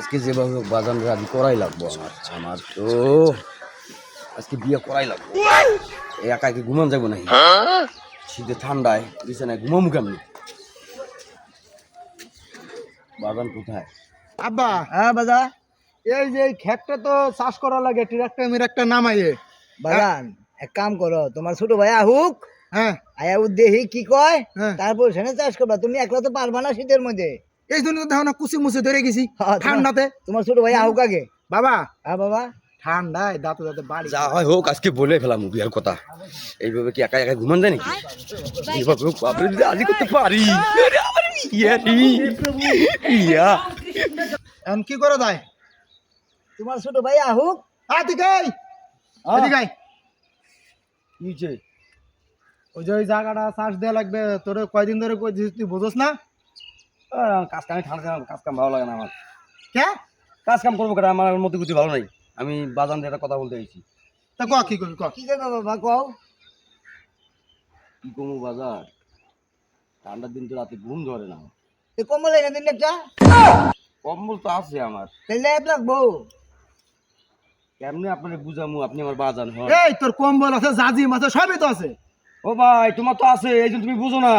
আজকে যেভাবে বাজান রাজি করাই লাগবো আমার তো আজকে বিয়ে করাই লাগবো। এই একা একে ঘুমান যাবো নাকি? শীতে ঠান্ডায় বিছানায় ঘুমামু কেমনি? বাজান কোথায়? আব্বা হ্যাঁ বাজা এই যে এই ক্ষেতটা তো চাষ করা লাগে ট্রাক্টর মিরাক্টর নামাইয়ে। বাগান এক কাম করো, তোমার ছোট ভাই আহুক, হ্যাঁ আয়া দেখি কি কয়, হ্যাঁ। তারপর সেখানে চাষ করবা। তুমি একলা তো পারবা না শীতের মধ্যে। এই জন্য তো দেখো না কুচি মুচি ধরে গেছি হ্যাঁ, ঠান্ডাতে। তোমার ছোট ভাই আহুক আগে। বাবা হ্যাঁ বাবা, ঠান্ডায় দাঁতে দাঁতে বাড়ি যা হয় হোক, আজকে বলে ফেলাম বিয়ার কথা। এইভাবে কি একা একা ঘুমান যায় নাকি? এইভাবে হোক, বাপরে যদি রাজি করতে পারি। আরে আমার ইয়া রে, ইয়া। এখন কি করে দেয়? তোমার ছোট ভাই আহুক। এদিকে আয়, এদিকে আয়। নিচে ওই যে ওই জায়গাটা চাষ দেওয়া লাগবে, তোর কয়দিন ধরে কইছিস তুই বুঝোস না? কাজ কাম ঠান্ডা কাজ কাম ভালো লাগে না আমার। কে কাজ কাম করবো কেন? আমার মধ্যে কিছু ভালো নাই। আমি বাজান দিয়ে একটা কথা বলতে চাইছি। তা ক কি করবি ক? কি করবা বাবা কও? কি কমু বাজার, ঠান্ডার দিন তো রাতে ঘুম ধরে না। এ কম্বল এনে দিন একটা, কম্বল তো আছে আমার, তাহলে এক লাগবো। কেমনে আপনাকে বুঝামু? আপনি আমার বাজান হন। এই তোর কম্বল আছে, জাজিম আছে, সবই তো আছে। ও ভাই, তোমার তো আছে, এই জন্য তুমি বুঝো না।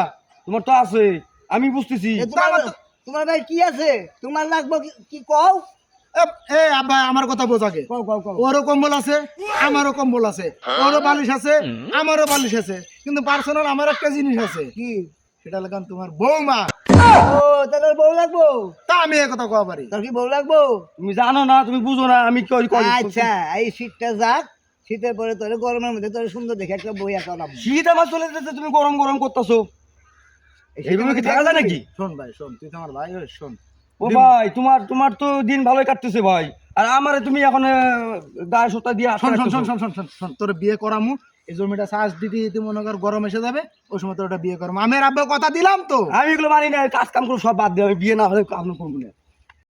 তোমার তো আছে, আমি বুঝতেছি। এ তোমার ভাই কি আছে? তোমার লাগবো কি কও? এ আব্বা আমার কথা বোঝ আগে। কও কও কও। ওরও কম্বল আছে, আমারও কম্বল আছে, ওরও বালিশ আছে, আমারও বালিশ আছে, কিন্তু পার্সোনাল আমার একটা জিনিস আছে। কি? সেটা লাগান তোমার বৌমা। ও তাহলে বউ লাগবো? তা আমি এ কথা কওয়া পারি? তোর কি বউ লাগবো? তুমি জানো না, তুমি বুঝো না, আমি কই কই। আচ্ছা, এই শীতটা যাক, শীতের পরে তোর গরমের মধ্যে তোর সুন্দর দেখে একটা বই আঁকা লাগবে। শীত আমার চলে যেতে তুমি গরম গরম করতেছো। এইভাবে কি থাকা যায় নাকি? শোন ভাই শোন, তুই তো আমার ভাই, শোন। ও ভাই, তোমার তোমার তো দিন ভালোই কাটতেছে ভাই, আর আমারে তুমি এখন গায়ে সুতা দিয়ে শোন আটকে শোন শোন রাখতেছো। শোন শোন শোন শোন, তোর বিয়ে করামু, এই জমিটা চাষ দিতে দিতে মনে কর গরম এসে যাবে, ওই সময় তোর ওটা বিয়ে করামু। আমি আর আব্বা কথা দিলাম তো। আমি এগুলো মানি না, কাজ কাম করে সব বাদ দিয়ে আমি বিয়ে না হলে কাম করবো না।